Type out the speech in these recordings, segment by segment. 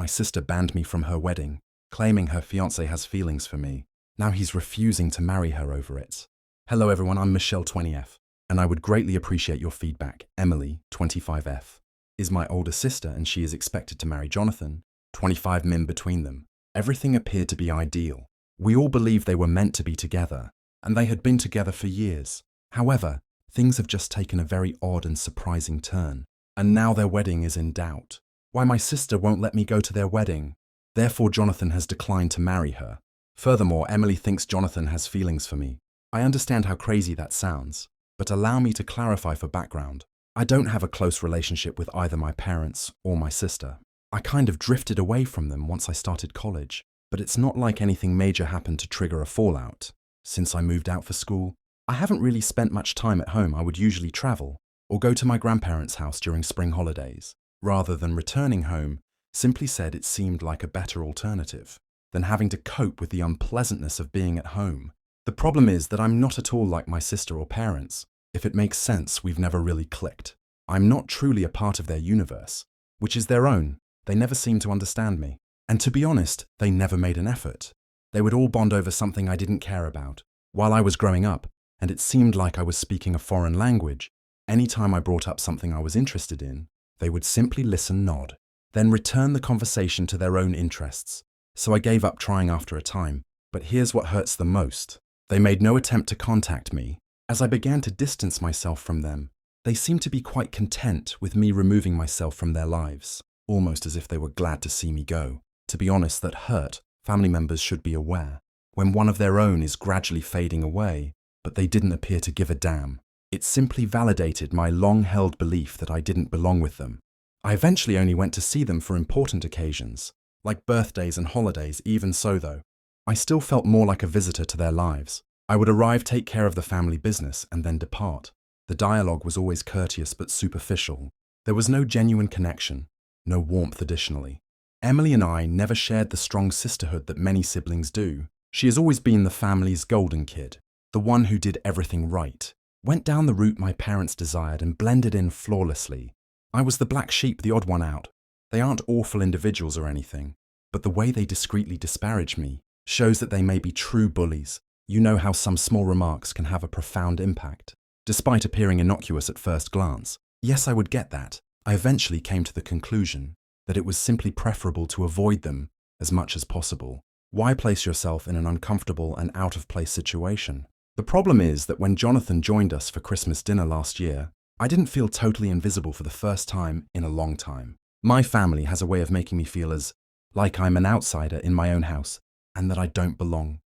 My sister banned me from her wedding, claiming her fiancé has feelings for me. Now he's refusing to marry her over it. Hello everyone, I'm Michelle 20F, and I would greatly appreciate your feedback. Emily 25F is my older sister and she is expected to marry Jonathan, 25 min between them. Everything appeared to be ideal. We all believed they were meant to be together, and they had been together for years. However, things have just taken a very odd and surprising turn, and now their wedding is in doubt. Why my sister won't let me go to their wedding? Therefore, Jonathan has declined to marry her. Furthermore, Emily thinks Jonathan has feelings for me. I understand how crazy that sounds, but allow me to clarify for background. I don't have a close relationship with either my parents or my sister. I kind of drifted away from them once I started college, but it's not like anything major happened to trigger a fallout. Since I moved out for school, I haven't really spent much time at home. I would usually travel or go to my grandparents' house during spring holidays. Rather than returning home, simply said it seemed like a better alternative than having to cope with the unpleasantness of being at home. The problem is that I'm not at all like my sister or parents. If it makes sense, we've never really clicked. I'm not truly a part of their universe, which is their own. They never seem to understand me. And to be honest, they never made an effort. They would all bond over something I didn't care about. While I was growing up, and it seemed like I was speaking a foreign language, anytime I brought up something I was interested in, they would simply listen, nod, then return the conversation to their own interests. So I gave up trying after a time. But here's what hurts the most. They made no attempt to contact me. As I began to distance myself from them, they seemed to be quite content with me removing myself from their lives, almost as if they were glad to see me go. To be honest, that hurt. Family members should be aware. When one of their own is gradually fading away, but they didn't appear to give a damn. It simply validated my long-held belief that I didn't belong with them. I eventually only went to see them for important occasions, like birthdays and holidays. Even so though, I still felt more like a visitor to their lives. I would arrive, take care of the family business, and then depart. The dialogue was always courteous but superficial. There was no genuine connection, no warmth additionally. Emily and I never shared the strong sisterhood that many siblings do. She has always been the family's golden kid, the one who did everything right, went down the route my parents desired and blended in flawlessly. I was the black sheep, the odd one out. They aren't awful individuals or anything, but the way they discreetly disparage me shows that they may be true bullies. You know how some small remarks can have a profound impact, despite appearing innocuous at first glance. Yes, I would get that. I eventually came to the conclusion that it was simply preferable to avoid them as much as possible. Why place yourself in an uncomfortable and out-of-place situation? The problem is that when Jonathan joined us for Christmas dinner last year, I didn't feel totally invisible for the first time in a long time. My family has a way of making me feel as like I'm an outsider in my own house and that I don't belong.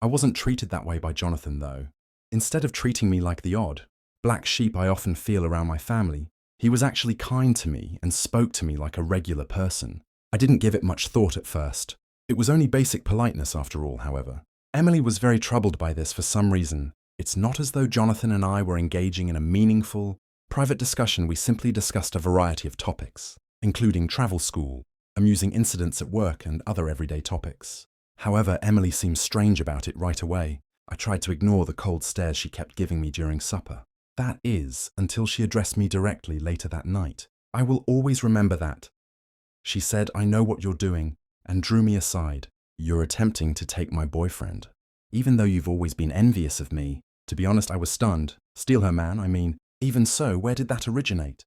I wasn't treated that way by Jonathan though. Instead of treating me like the odd black sheep I often feel around my family, he was actually kind to me and spoke to me like a regular person. I didn't give it much thought at first. It was only basic politeness after all, however. Emily was very troubled by this for some reason. It's not as though Jonathan and I were engaging in a meaningful, private discussion. We simply discussed a variety of topics, including travel school, amusing incidents at work, and other everyday topics. However, Emily seemed strange about it right away. I tried to ignore the cold stares she kept giving me during supper. That is, until she addressed me directly later that night. I will always remember that. She said, "I know what you're doing," and drew me aside. "You're attempting to take my boyfriend. Even though you've always been envious of me." To be honest, I was stunned. Steal her man, I mean. Even so, where did that originate?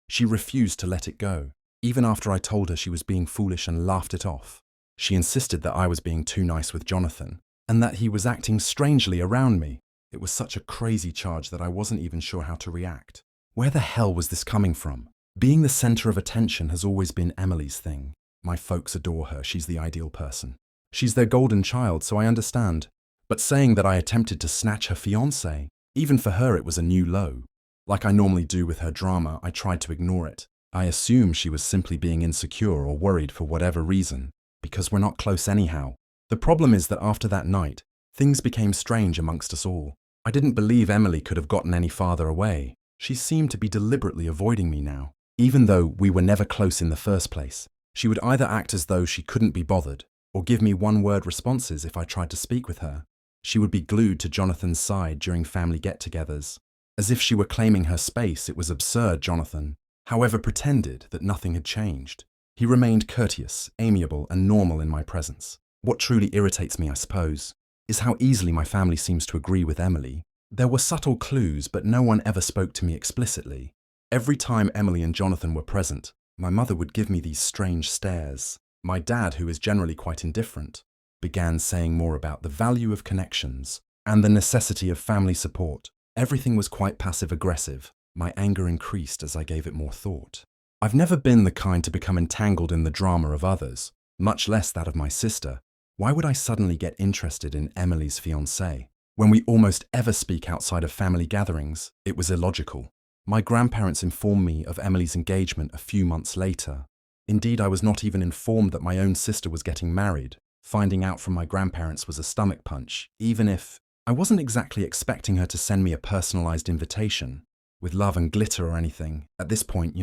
She refused to let it go, even after I told her she was being foolish and laughed it off. She insisted that I was being too nice with Jonathan, and that he was acting strangely around me. It was such a crazy charge that I wasn't even sure how to react. Where the hell was this coming from? Being the center of attention has always been Emily's thing. My folks adore her, she's the ideal person. She's their golden child, so I understand. But saying that I attempted to snatch her fiancé, even for her it was a new low. Like I normally do with her drama, I tried to ignore it. I assume she was simply being insecure or worried for whatever reason, because we're not close anyhow. The problem is that after that night, things became strange amongst us all. I didn't believe Emily could have gotten any farther away. She seemed to be deliberately avoiding me now. Even though we were never close in the first place, she would either act as though she couldn't be bothered, or give me one-word responses if I tried to speak with her. She would be glued to Jonathan's side during family get-togethers. As if she were claiming her space, it was absurd. Jonathan, however, pretended that nothing had changed. He remained courteous, amiable, and normal in my presence. What truly irritates me, I suppose, is how easily my family seems to agree with Emily. There were subtle clues, but no one ever spoke to me explicitly. Every time Emily and Jonathan were present, my mother would give me these strange stares. My dad, who is generally quite indifferent, began saying more about the value of connections and the necessity of family support. Everything was quite passive-aggressive. My anger increased as I gave it more thought. I've never been the kind to become entangled in the drama of others, much less that of my sister. Why would I suddenly get interested in Emily's fiancé? When we almost ever speak outside of family gatherings, it was illogical. My grandparents informed me of Emily's engagement a few months later. Indeed, I was not even informed that my own sister was getting married. Finding out from my grandparents was a stomach punch, even if I wasn't exactly expecting her to send me a personalized invitation with love and glitter or anything. At this point,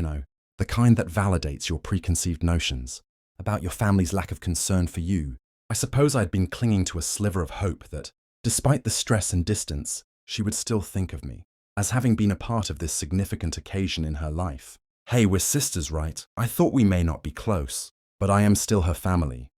the kind that validates your preconceived notions about your family's lack of concern for you. I suppose I'd been clinging to a sliver of hope that, despite the stress and distance, she would still think of me as having been a part of this significant occasion in her life. Hey, we're sisters, right? I thought we may not be close, but I am still her family.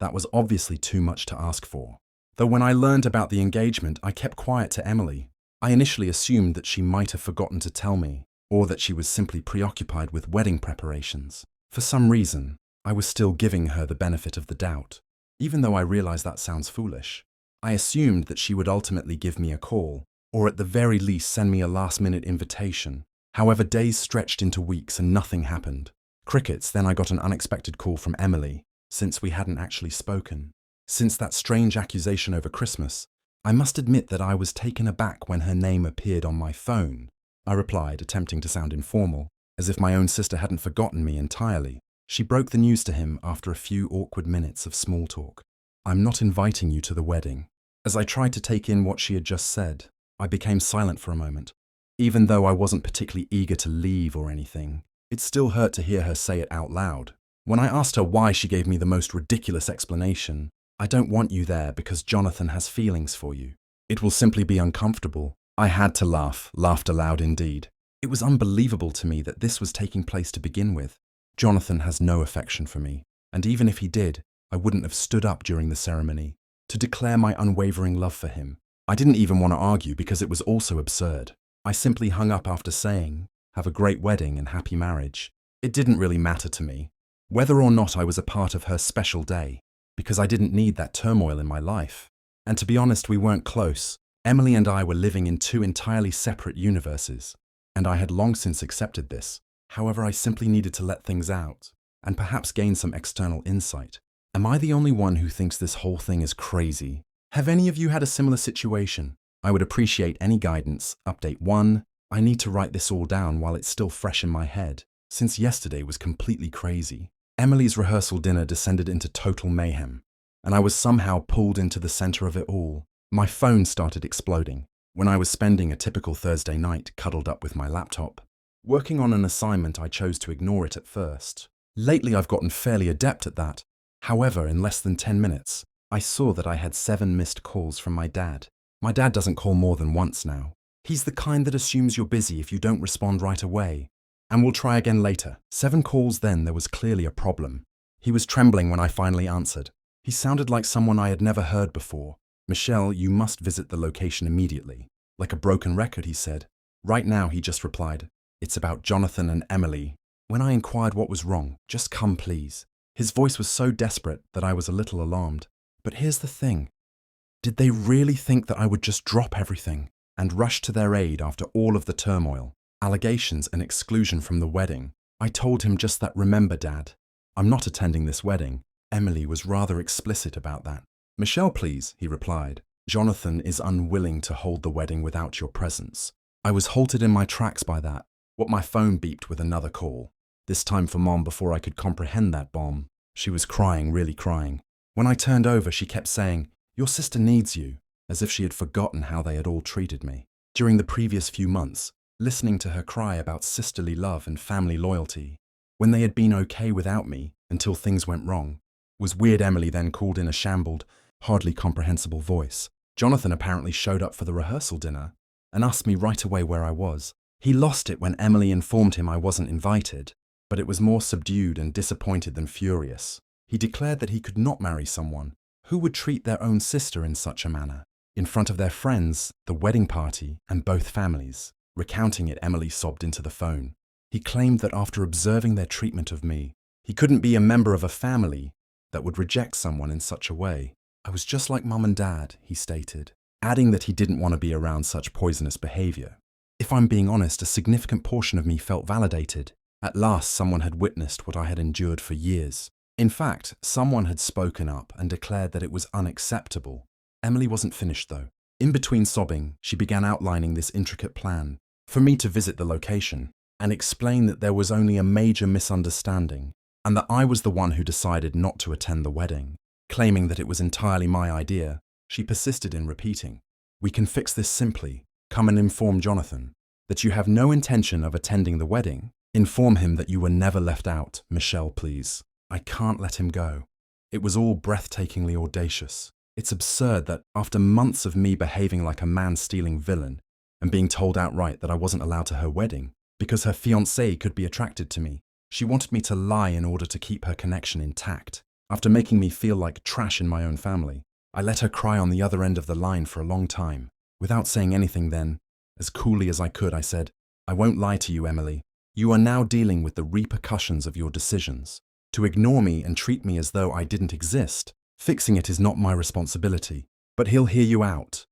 That was obviously too much to ask for. Though when I learned about the engagement, I kept quiet to Emily. I initially assumed that she might have forgotten to tell me, or that she was simply preoccupied with wedding preparations. For some reason, I was still giving her the benefit of the doubt. Even though I realized that sounds foolish, I assumed that she would ultimately give me a call, or at the very least send me a last-minute invitation. However, days stretched into weeks and nothing happened. Crickets. Then I got an unexpected call from Emily, since we hadn't actually spoken. Since that strange accusation over Christmas, I must admit that I was taken aback when her name appeared on my phone. I replied, attempting to sound informal, as if my own sister hadn't forgotten me entirely. She broke the news to him after a few awkward minutes of small talk. I'm not inviting you to the wedding. As I tried to take in what she had just said, I became silent for a moment. Even though I wasn't particularly eager to leave or anything, it still hurt to hear her say it out loud. When I asked her why, she gave me the most ridiculous explanation. I don't want you there because Jonathan has feelings for you. It will simply be uncomfortable. I had to laughed aloud indeed. It was unbelievable to me that this was taking place to begin with. Jonathan has no affection for me, and even if he did, I wouldn't have stood up during the ceremony to declare my unwavering love for him. I didn't even want to argue because it was also absurd. I simply hung up after saying, "Have a great wedding and happy marriage." It didn't really matter to me whether or not I was a part of her special day, because I didn't need that turmoil in my life. And to be honest, we weren't close. Emily and I were living in two entirely separate universes, and I had long since accepted this. However, I simply needed to let things out, and perhaps gain some external insight. Am I the only one who thinks this whole thing is crazy? Have any of you had a similar situation? I would appreciate any guidance. Update 1. I need to write this all down while it's still fresh in my head, since yesterday was completely crazy. Emily's rehearsal dinner descended into total mayhem, and I was somehow pulled into the center of it all. My phone started exploding when I was spending a typical Thursday night cuddled up with my laptop, working on an assignment. I chose to ignore it at first. Lately, I've gotten fairly adept at that. However, in less than 10 minutes, I saw that I had 7 missed calls from my dad. My dad doesn't call more than once now. He's the kind that assumes you're busy if you don't respond right away, and will try again later. 7 calls then, there was clearly a problem. He was trembling when I finally answered. He sounded like someone I had never heard before. "Michelle, you must visit the location immediately." Like a broken record, he said. Right now, he just replied, "It's about Jonathan and Emily." When I inquired what was wrong, "Just come, please." His voice was so desperate that I was a little alarmed. But here's the thing. Did they really think that I would just drop everything and rush to their aid after all of the turmoil, allegations and exclusion from the wedding? I told him just that. "Remember, Dad, I'm not attending this wedding." Emily was rather explicit about that. "Michelle, please," he replied. "Jonathan is unwilling to hold the wedding without your presence." I was halted in my tracks by that. My phone beeped with another call, this time for Mom. Before I could comprehend that bomb, she was crying, really crying. When I turned over, she kept saying, "Your sister needs you," as if she had forgotten how they had all treated me. During the previous few months, listening to her cry about sisterly love and family loyalty, when they had been okay without me until things went wrong, was weird. Emily then called in a shambled, hardly comprehensible voice. Jonathan apparently showed up for the rehearsal dinner and asked me right away where I was. He lost it when Emily informed him I wasn't invited. but it was more subdued and disappointed than furious. He declared that he could not marry someone who would treat their own sister in such a manner, in front of their friends, the wedding party, and both families. Recounting it, Emily sobbed into the phone. He claimed that after observing their treatment of me, he couldn't be a member of a family that would reject someone in such a way. I was just like Mum and Dad, he stated, adding that he didn't want to be around such poisonous behavior. If I'm being honest, a significant portion of me felt validated. At last, someone had witnessed what I had endured for years. In fact, someone had spoken up and declared that it was unacceptable. Emily wasn't finished, though. In between sobbing, she began outlining this intricate plan for me to visit the location and explain that there was only a major misunderstanding and that I was the one who decided not to attend the wedding. Claiming that it was entirely my idea, she persisted in repeating, "We can fix this simply. Come and inform Jonathan that you have no intention of attending the wedding. Inform him that you were never left out. Michelle, please. I can't let him go." It was all breathtakingly audacious. It's absurd that after months of me behaving like a man-stealing villain and being told outright that I wasn't allowed to her wedding because her fiancé could be attracted to me, she wanted me to lie in order to keep her connection intact. After making me feel like trash in my own family, I let her cry on the other end of the line for a long time. Without saying anything then, as coolly as I could, I said, "I won't lie to you, Emily. You are now dealing with the repercussions of your decisions. To ignore me and treat me as though I didn't exist, fixing it is not my responsibility, but he'll hear you out."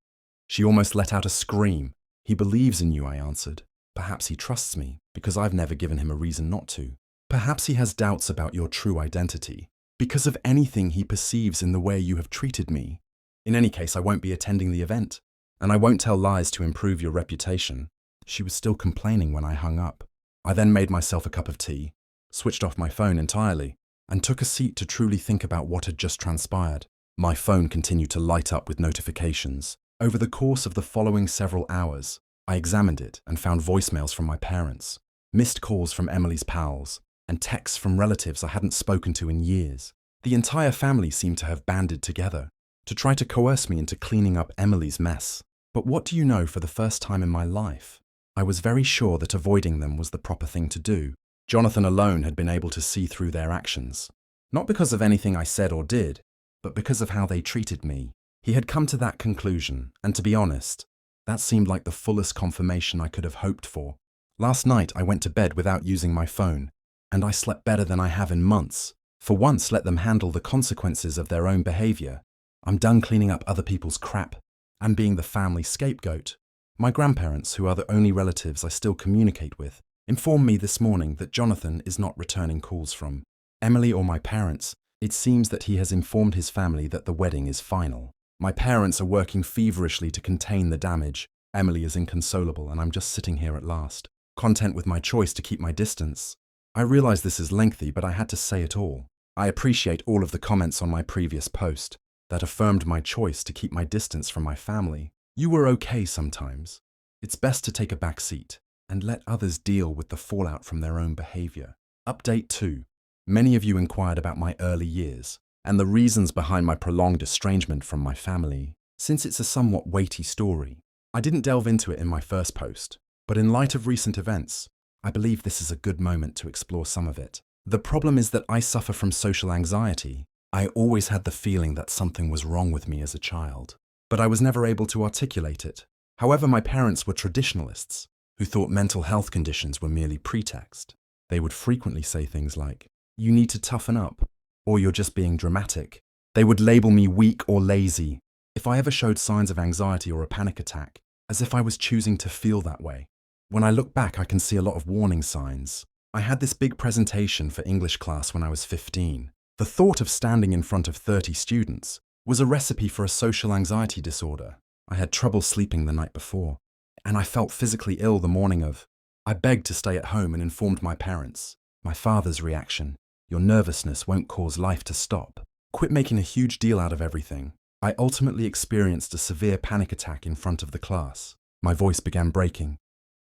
She almost let out a scream. "He believes in you," I answered. "Perhaps he trusts me, because I've never given him a reason not to. Perhaps he has doubts about your true identity, because of anything he perceives in the way you have treated me. In any case, I won't be attending the event, and I won't tell lies to improve your reputation." She was still complaining when I hung up. I then made myself a cup of tea, switched off my phone entirely, and took a seat to truly think about what had just transpired. My phone continued to light up with notifications. Over the course of the following several hours, I examined it and found voicemails from my parents, missed calls from Emily's pals, and texts from relatives I hadn't spoken to in years. The entire family seemed to have banded together to try to coerce me into cleaning up Emily's mess. But what do you know, for the first time in my life, I was very sure that avoiding them was the proper thing to do. Jonathan alone had been able to see through their actions, not because of anything I said or did, but because of how they treated me. He had come to that conclusion, and to be honest, that seemed like the fullest confirmation I could have hoped for. Last night I went to bed without using my phone, and I slept better than I have in months. For once, let them handle the consequences of their own behavior. I'm done cleaning up other people's crap and being the family scapegoat. My grandparents, who are the only relatives I still communicate with, informed me this morning that Jonathan is not returning calls from Emily or my parents. It seems that he has informed his family that the wedding is final. My parents are working feverishly to contain the damage. Emily is inconsolable, and I'm just sitting here at last, content with my choice to keep my distance. I realize this is lengthy, but I had to say it all. I appreciate all of the comments on my previous post that affirmed my choice to keep my distance from my family. You were okay sometimes. It's best to take a back seat and let others deal with the fallout from their own behavior. Update 2. Many of you inquired about my early years and the reasons behind my prolonged estrangement from my family. Since it's a somewhat weighty story, I didn't delve into it in my first post, but in light of recent events, I believe this is a good moment to explore some of it. The problem is that I suffer from social anxiety. I always had the feeling that something was wrong with me as a child, but I was never able to articulate it. However, my parents were traditionalists who thought mental health conditions were merely pretext. They would frequently say things like, "You need to toughen up," or "You're just being dramatic." They would label me weak or lazy if I ever showed signs of anxiety or a panic attack, as if I was choosing to feel that way. When I look back, I can see a lot of warning signs. I had this big presentation for English class when I was 15. The thought of standing in front of 30 students was a recipe for a social anxiety disorder. I had trouble sleeping the night before, and I felt physically ill the morning of. I begged to stay at home and informed my parents. My father's reaction: "Your nervousness won't cause life to stop. Quit making a huge deal out of everything." I ultimately experienced a severe panic attack in front of the class. My voice began breaking.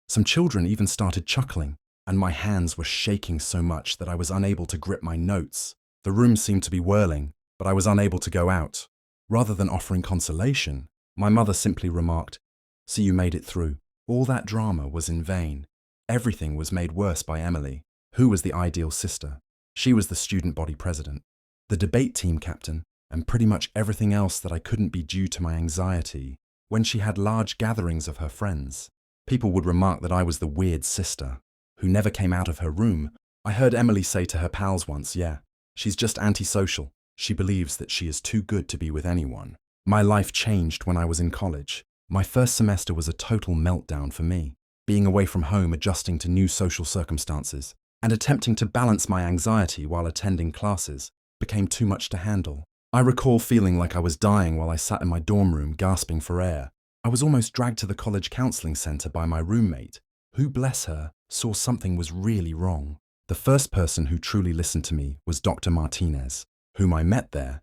Some children even started chuckling, and my hands were shaking so much that I was unable to grip my notes. The room seemed to be whirling, but I was unable to go out. Rather than offering consolation, my mother simply remarked, "So you made it through. All that drama was in vain. Everything was made worse by Emily." Who was the ideal sister? She was the student body president, the debate team captain, and pretty much everything else that I couldn't be due to my anxiety. When she had large gatherings of her friends, people would remark that I was the weird sister who never came out of her room. I heard Emily say to her pals once, "Yeah, she's just antisocial. She believes that she is too good to be with anyone." My life changed when I was in college. My first semester was a total meltdown for me. Being away from home, adjusting to new social circumstances, and attempting to balance my anxiety while attending classes became too much to handle. I recall feeling like I was dying while I sat in my dorm room gasping for air. I was almost dragged to the college counseling center by my roommate, who, bless her, saw something was really wrong. The first person who truly listened to me was Dr. Martinez, whom I met there.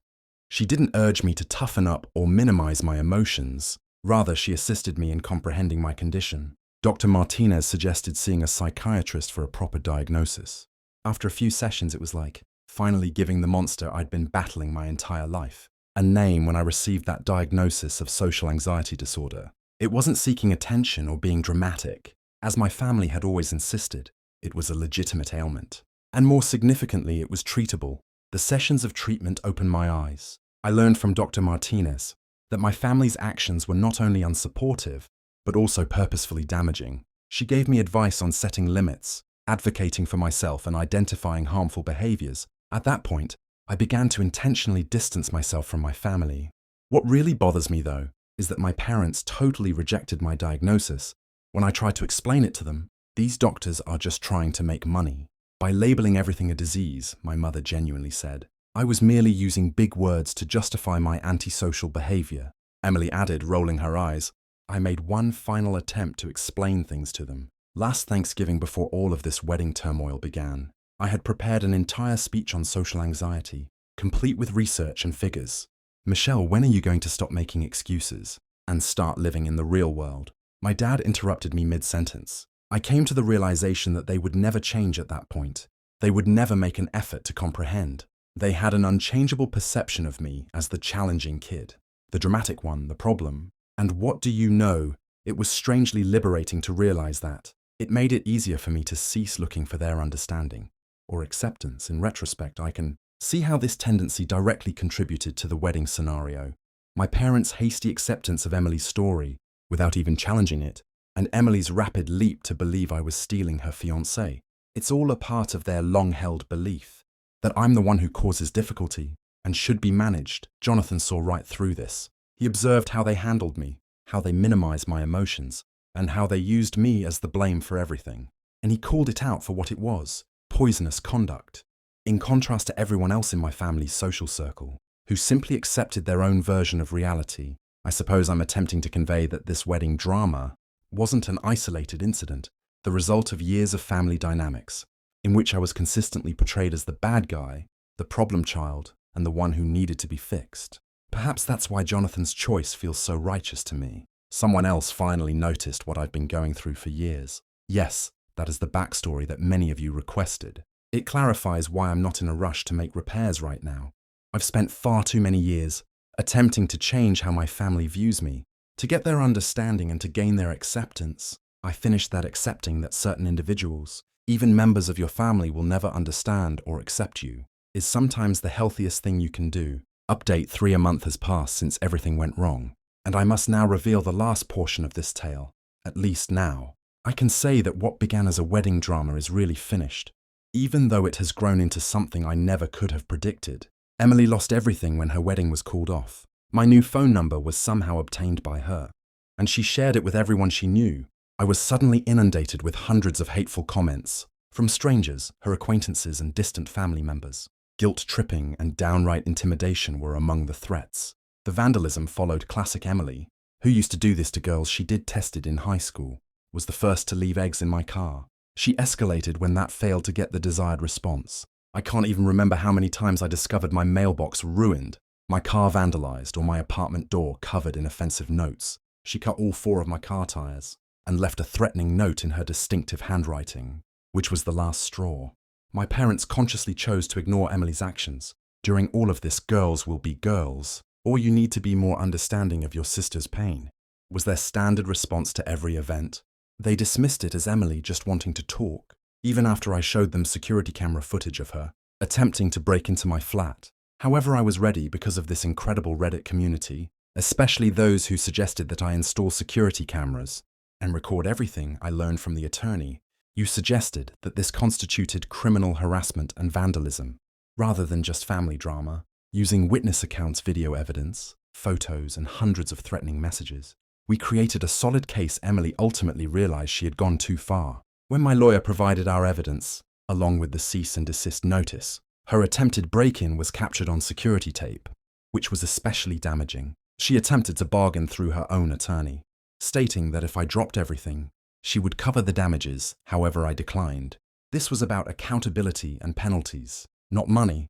She didn't urge me to toughen up or minimize my emotions. Rather, she assisted me in comprehending my condition. Dr. Martinez suggested seeing a psychiatrist for a proper diagnosis. After a few sessions, it was like finally giving the monster I'd been battling my entire life a name when I received that diagnosis of social anxiety disorder. It wasn't seeking attention or being dramatic. As my family had always insisted, it was a legitimate ailment. And more significantly, it was treatable. The sessions of treatment opened my eyes. I learned from Dr. Martinez that my family's actions were not only unsupportive, but also purposefully damaging. She gave me advice on setting limits, advocating for myself, and identifying harmful behaviors. At that point, I began to intentionally distance myself from my family. What really bothers me, though, is that my parents totally rejected my diagnosis. When I tried to explain it to them, "These doctors are just trying to make money." By labeling everything a disease, my mother genuinely said, I was merely using big words to justify my antisocial behavior. Emily added, rolling her eyes, I made one final attempt to explain things to them. Last Thanksgiving, before all of this wedding turmoil began, I had prepared an entire speech on social anxiety, complete with research and figures. "Michelle, when are you going to stop making excuses and start living in the real world?" My dad interrupted me mid-sentence. I came to the realization that they would never change at that point. They would never make an effort to comprehend. They had an unchangeable perception of me as the challenging kid, the dramatic one, the problem. And what do you know? It was strangely liberating to realize that. It made it easier for me to cease looking for their understanding or acceptance. In retrospect, I can see how this tendency directly contributed to the wedding scenario. My parents' hasty acceptance of Emily's story without even challenging it, and Emily's rapid leap to believe I was stealing her fiancé. It's all a part of their long-held belief that I'm the one who causes difficulty and should be managed. Jonathan saw right through this. He observed how they handled me, how they minimized my emotions, and how they used me as the blame for everything. And he called it out for what it was, poisonous conduct. In contrast to everyone else in my family's social circle, who simply accepted their own version of reality, I suppose I'm attempting to convey that this wedding drama wasn't an isolated incident, the result of years of family dynamics, in which I was consistently portrayed as the bad guy, the problem child, and the one who needed to be fixed. Perhaps that's why Jonathan's choice feels so righteous to me. Someone else finally noticed what I've been going through for years. Yes, that is the backstory that many of you requested. It clarifies why I'm not in a rush to make repairs right now. I've spent far too many years attempting to change how my family views me, to get their understanding and to gain their acceptance. I finished that accepting that certain individuals, even members of your family, will never understand or accept you, is sometimes the healthiest thing you can do. Update 3 a month has passed since everything went wrong, and I must now reveal the last portion of this tale. At least now, I can say that what began as a wedding drama is really finished, even though it has grown into something I never could have predicted. Emily lost everything when her wedding was called off. My new phone number was somehow obtained by her, and she shared it with everyone she knew. I was suddenly inundated with hundreds of hateful comments, from strangers, her acquaintances, and distant family members. Guilt-tripping and downright intimidation were among the threats. The vandalism followed classic Emily, who used to do this to girls she did tested in high school, was the first to leave eggs in my car. She escalated when that failed to get the desired response. I can't even remember how many times I discovered my mailbox ruined, my car vandalized, or my apartment door covered in offensive notes. She cut all 4 of my car tires and left a threatening note in her distinctive handwriting, which was the last straw. My parents consciously chose to ignore Emily's actions. During all of this, girls will be girls, or you need to be more understanding of your sister's pain, was their standard response to every event. They dismissed it as Emily just wanting to talk, even after I showed them security camera footage of her attempting to break into my flat. However, I was ready because of this incredible Reddit community, especially those who suggested that I install security cameras and record everything I learned from the attorney. You suggested that this constituted criminal harassment and vandalism, rather than just family drama, using witness accounts, video evidence, photos, and hundreds of threatening messages. We created a solid case. Emily ultimately realized she had gone too far. When my lawyer provided our evidence, along with the cease and desist notice, her attempted break-in was captured on security tape, which was especially damaging. She attempted to bargain through her own attorney, stating that if I dropped everything, she would cover the damages. However, I declined. This was about accountability and penalties, not money.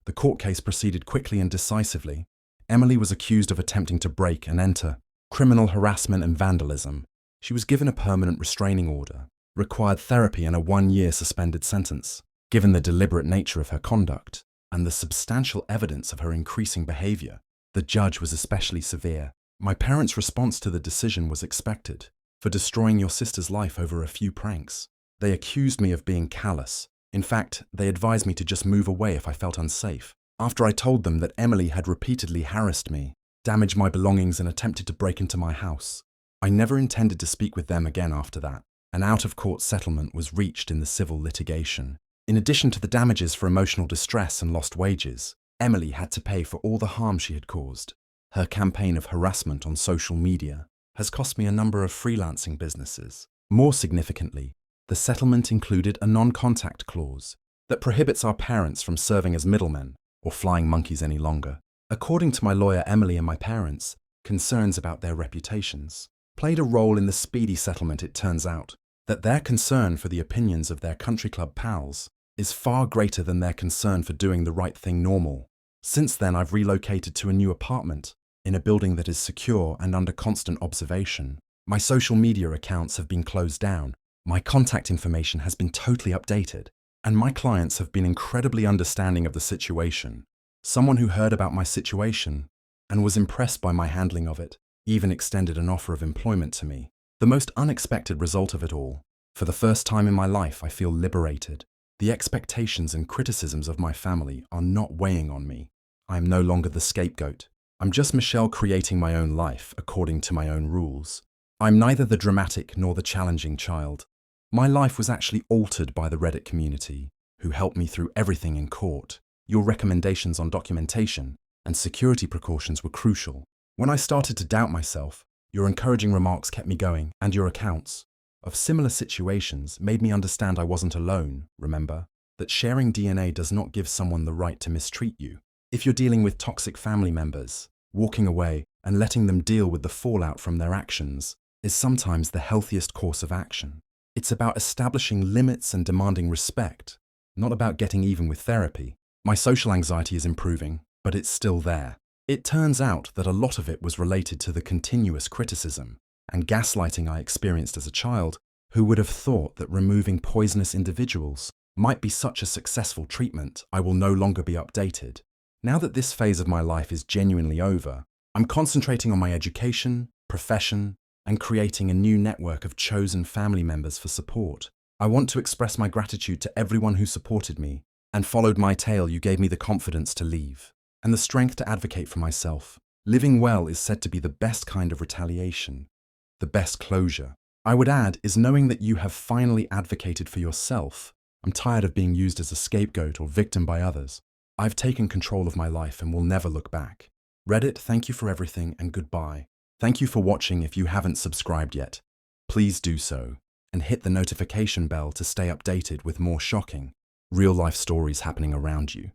The court case proceeded quickly and decisively. Emily was accused of attempting to break and enter, criminal harassment and vandalism. She was given a permanent restraining order, required therapy, and a 1-year suspended sentence. Given the deliberate nature of her conduct and the substantial evidence of her increasing behavior, the judge was especially severe. My parents' response to the decision was expected. For destroying your sister's life over a few pranks, they accused me of being callous. In fact, they advised me to just move away if I felt unsafe. After I told them that Emily had repeatedly harassed me, damaged my belongings, and attempted to break into my house, I never intended to speak with them again after that. An out-of-court settlement was reached in the civil litigation. In addition to the damages for emotional distress and lost wages, Emily had to pay for all the harm she had caused. Her campaign of harassment on social media has cost me a number of freelancing businesses. More significantly, the settlement included a non-contact clause that prohibits our parents from serving as middlemen or flying monkeys any longer. According to my lawyer, Emily and my parents' concerns about their reputations played a role in the speedy settlement. It turns out that their concern for the opinions of their country club pals is far greater than their concern for doing the right thing normal. Since then, I've relocated to a new apartment in a building that is secure and under constant observation. My social media accounts have been closed down, my contact information has been totally updated, and my clients have been incredibly understanding of the situation. Someone who heard about my situation and was impressed by my handling of it even extended an offer of employment to me. The most unexpected result of it all. For the first time in my life, I feel liberated. The expectations and criticisms of my family are not weighing on me. I am no longer the scapegoat. I'm just Michelle, creating my own life according to my own rules. I'm neither the dramatic nor the challenging child. My life was actually altered by the Reddit community, who helped me through everything in court. Your recommendations on documentation and security precautions were crucial. When I started to doubt myself, your encouraging remarks kept me going, and your accounts of similar situations made me understand I wasn't alone. Remember that sharing DNA does not give someone the right to mistreat you. If you're dealing with toxic family members, walking away and letting them deal with the fallout from their actions is sometimes the healthiest course of action. It's about establishing limits and demanding respect, not about getting even with therapy. My social anxiety is improving, but it's still there. It turns out that a lot of it was related to the continuous criticism and gaslighting I experienced as a child. Who would have thought that removing poisonous individuals might be such a successful treatment? I will no longer be updated. Now that this phase of my life is genuinely over, I'm concentrating on my education, profession, and creating a new network of chosen family members for support. I want to express my gratitude to everyone who supported me and followed my tale. You gave me the confidence to leave and the strength to advocate for myself. Living well is said to be the best kind of retaliation, the best closure. I would add is knowing that you have finally advocated for yourself. I'm tired of being used as a scapegoat or victim by others. I've taken control of my life and will never look back. Reddit, thank you for everything and goodbye. Thank you for watching. If you haven't subscribed yet, please do so and hit the notification bell to stay updated with more shocking, real-life stories happening around you.